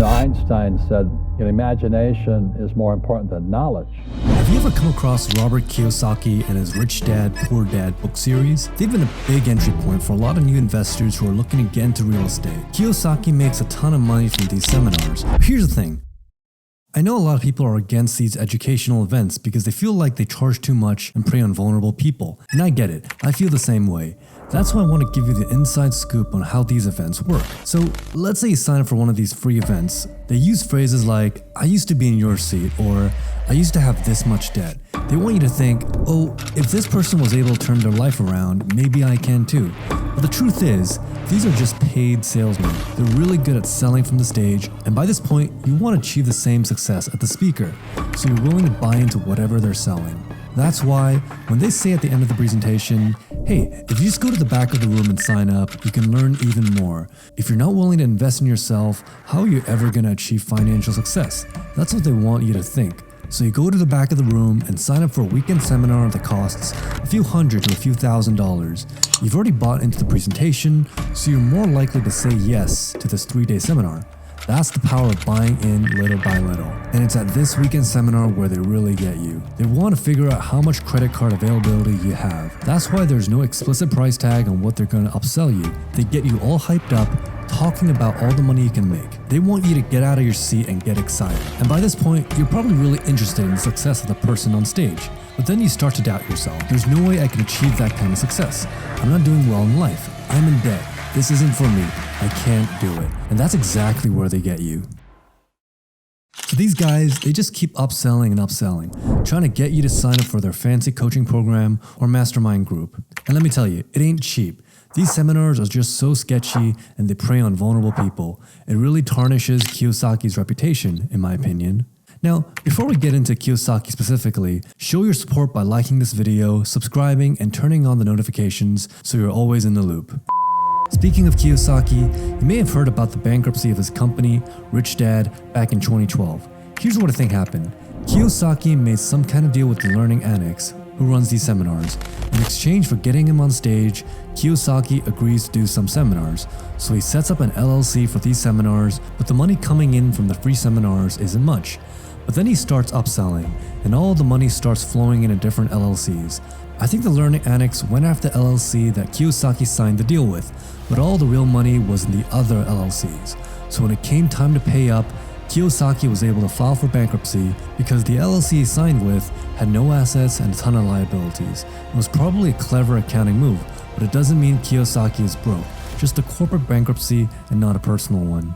Einstein said, imagination is more important than knowledge. Have you ever come across Robert Kiyosaki and his Rich Dad, Poor Dad book series? They've been a big entry point for a lot of new investors who are looking to get into real estate. Kiyosaki makes a ton of money from these seminars. Here's the thing. I know a lot of people are against these educational events because they feel like they charge too much and prey on vulnerable people. And I get it. I feel the same way. That's why I want to give you the inside scoop on how these events work. So let's say you sign up for one of these free events. They use phrases like, I used to be in your seat, or I used to have this much debt. They want you to think, oh, if this person was able to turn their life around, maybe I can too. But the truth is, these are just paid salesmen. They're really good at selling from the stage, and by this point, you want to achieve the same success as the speaker, so you're willing to buy into whatever they're selling. That's why, when they say at the end of the presentation, hey, if you just go to the back of the room and sign up, you can learn even more. If you're not willing to invest in yourself, how are you ever going to achieve financial success? That's what they want you to think. So you go to the back of the room and sign up for a weekend seminar that costs a few $100 to a few $1,000s. You've already bought into the presentation, so you're more likely to say yes to this 3-day seminar. That's the power of buying in little by little. And it's at this weekend seminar where they really get you. They want to figure out how much credit card availability you have. That's why there's no explicit price tag on what they're going to upsell you. They get you all hyped up, talking about all the money you can make. They want you to get out of your seat and get excited. And by this point, you're probably really interested in the success of the person on stage. But then you start to doubt yourself. There's no way I can achieve that kind of success. I'm not doing well in life. I'm in debt. This isn't for me. I can't do it. And that's exactly where they get you. So these guys, they just keep upselling and upselling, trying to get you to sign up for their fancy coaching program or mastermind group. And let me tell you, it ain't cheap. These seminars are just so sketchy and they prey on vulnerable people. It really tarnishes Kiyosaki's reputation, in my opinion. Now, before we get into Kiyosaki specifically, show your support by liking this video, subscribing, and turning on the notifications so you're always in the loop. Speaking of Kiyosaki, you may have heard about the bankruptcy of his company, Rich Dad, back in 2012. Here's what I think happened. Kiyosaki made some kind of deal with the Learning Annex, who runs these seminars. In exchange for getting him on stage, Kiyosaki agrees to do some seminars. So he sets up an LLC for these seminars, but the money coming in from the free seminars isn't much. But then he starts upselling, and all the money starts flowing into different LLCs. I think the Learning Annex went after the LLC that Kiyosaki signed the deal with, but all the real money was in the other LLCs. So when it came time to pay up, Kiyosaki was able to file for bankruptcy because the LLC he signed with had no assets and a ton of liabilities. It was probably a clever accounting move, but it doesn't mean Kiyosaki is broke, just a corporate bankruptcy and not a personal one.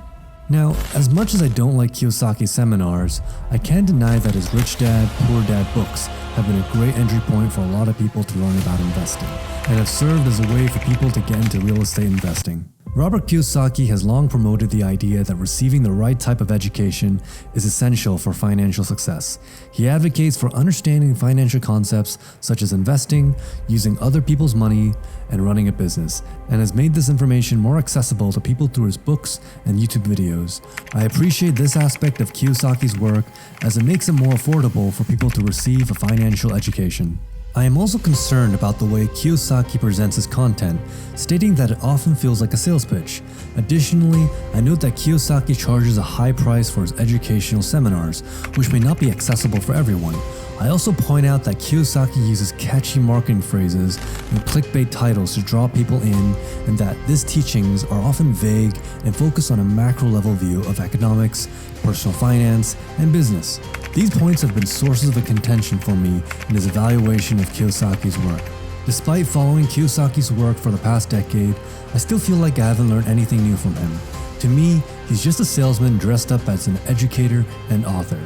Now, as much as I don't like Kiyosaki's seminars, I can't deny that his Rich Dad, Poor Dad books have been a great entry point for a lot of people to learn about investing, and have served as a way for people to get into real estate investing. Robert Kiyosaki has long promoted the idea that receiving the right type of education is essential for financial success. He advocates for understanding financial concepts such as investing, using other people's money, and running a business, and has made this information more accessible to people through his books and YouTube videos. I appreciate this aspect of Kiyosaki's work as it makes it more affordable for people to receive a financial education. I am also concerned about the way Kiyosaki presents his content, stating that it often feels like a sales pitch. Additionally, I note that Kiyosaki charges a high price for his educational seminars, which may not be accessible for everyone. I also point out that Kiyosaki uses catchy marketing phrases and clickbait titles to draw people in, and that his teachings are often vague and focus on a macro level view of economics, personal finance, and business. These points have been sources of contention for me in his evaluation of Kiyosaki's work. Despite following Kiyosaki's work for the past decade, I still feel like I haven't learned anything new from him. To me, he's just a salesman dressed up as an educator and author.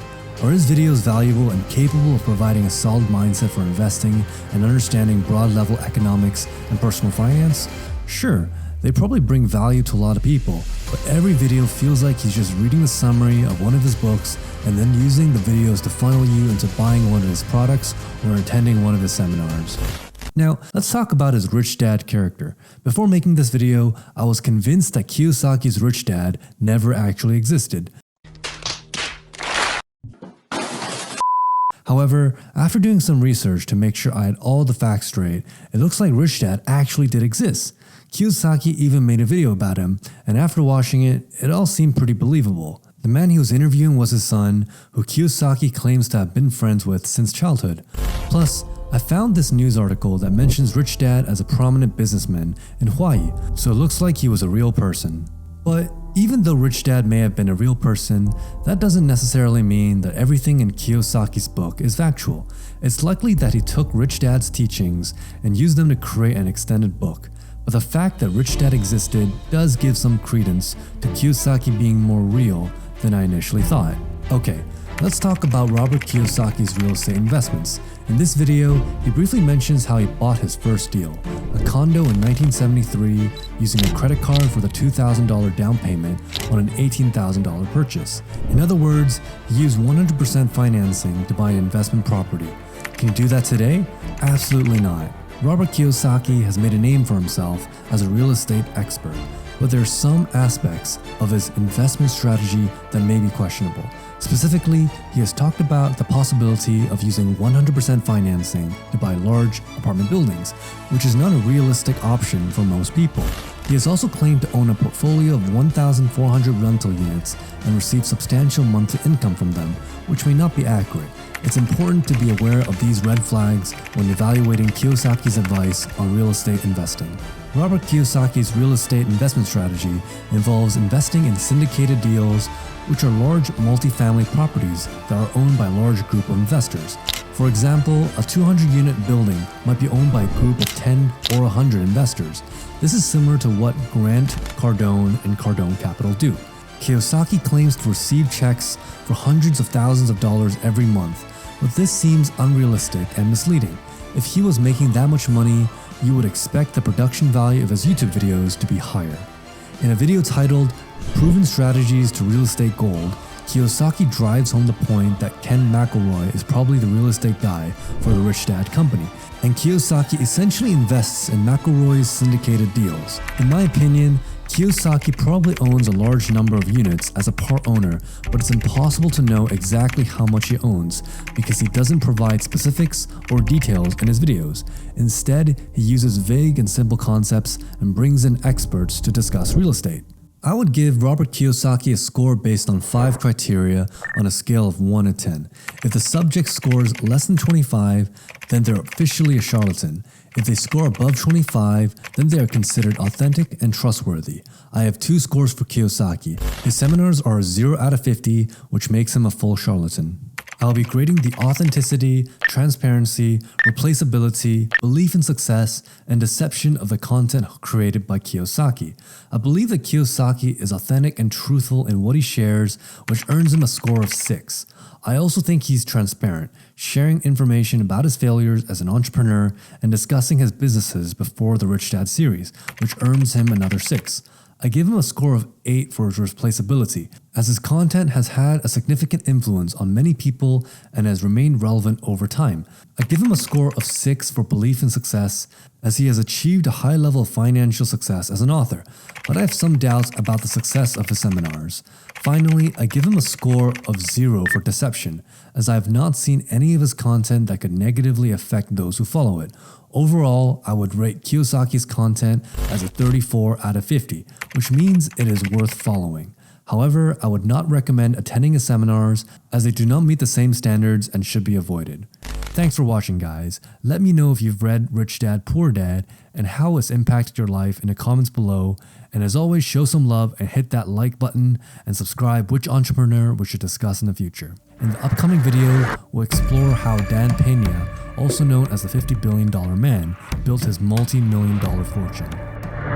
Are his videos valuable and capable of providing a solid mindset for investing and understanding broad-level economics and personal finance? Sure, they probably bring value to a lot of people, but every video feels like he's just reading the summary of one of his books and then using the videos to funnel you into buying one of his products or attending one of his seminars. Now, let's talk about his Rich Dad character. Before making this video, I was convinced that Kiyosaki's Rich Dad never actually existed. However, after doing some research to make sure I had all the facts straight, it looks like Rich Dad actually did exist. Kiyosaki even made a video about him, and after watching it, it all seemed pretty believable. The man he was interviewing was his son, who Kiyosaki claims to have been friends with since childhood. Plus, I found this news article that mentions Rich Dad as a prominent businessman in Hawaii, so it looks like he was a real person. But even though Rich Dad may have been a real person, that doesn't necessarily mean that everything in Kiyosaki's book is factual. It's likely that he took Rich Dad's teachings and used them to create an extended book. But the fact that Rich Dad existed does give some credence to Kiyosaki being more real than I initially thought. Okay, let's talk about Robert Kiyosaki's real estate investments. In this video, he briefly mentions how he bought his first deal, a condo in 1973, using a credit card for the $2,000 down payment on an $18,000 purchase. In other words, he used 100% financing to buy an investment property. Can you do that today? Absolutely not. Robert Kiyosaki has made a name for himself as a real estate expert, but there are some aspects of his investment strategy that may be questionable. Specifically, he has talked about the possibility of using 100% financing to buy large apartment buildings, which is not a realistic option for most people. He has also claimed to own a portfolio of 1,400 rental units and receive substantial monthly income from them, which may not be accurate. It's important to be aware of these red flags when evaluating Kiyosaki's advice on real estate investing. Robert Kiyosaki's real estate investment strategy involves investing in syndicated deals, which are large multifamily properties that are owned by a large group of investors. For example, a 200-unit building might be owned by a group of 10 or 100 investors. This is similar to what Grant Cardone and Cardone Capital do. Kiyosaki claims to receive checks for hundreds of thousands of dollars every month, but this seems unrealistic and misleading. If he was making that much money, you would expect the production value of his YouTube videos to be higher. In a video titled Proven Strategies to Real Estate Gold, Kiyosaki drives home the point that Ken McElroy is probably the real estate guy for the Rich Dad company, and Kiyosaki essentially invests in McElroy's syndicated deals. In my opinion, Kiyosaki probably owns a large number of units as a part owner, but it's impossible to know exactly how much he owns because he doesn't provide specifics or details in his videos. Instead, he uses vague and simple concepts and brings in experts to discuss real estate. I would give Robert Kiyosaki a score based on 5 criteria on a scale of 1 to 10. If the subject scores less than 25, then they're officially a charlatan. If they score above 25, then they are considered authentic and trustworthy. I have 2 scores for Kiyosaki. His seminars are a 0 out of 50, which makes him a full charlatan. I'll be grading the authenticity, transparency, replaceability, belief in success, and deception of the content created by Kiyosaki. I believe that Kiyosaki is authentic and truthful in what he shares, which earns him a score of 6. I also think he's transparent, sharing information about his failures as an entrepreneur and discussing his businesses before the Rich Dad series, which earns him another 6. I give him a score of 8 for his replaceability, as his content has had a significant influence on many people and has remained relevant over time. I give him a score of 6 for belief in success, as he has achieved a high level of financial success as an author, but I have some doubts about the success of his seminars. Finally, I give him a score of 0 for deception, as I have not seen any of his content that could negatively affect those who follow it. Overall, I would rate Kiyosaki's content as a 34 out of 50, which means it is worth following. However, I would not recommend attending his seminars as they do not meet the same standards and should be avoided. Thanks for watching, guys. Let me know if you've read Rich Dad, Poor Dad and how it's impacted your life in the comments below. And as always, show some love and hit that like button and subscribe which entrepreneur we should discuss in the future. In the upcoming video, we'll explore how Dan Pena, also known as the $50 billion man, built his multi-million-dollar fortune.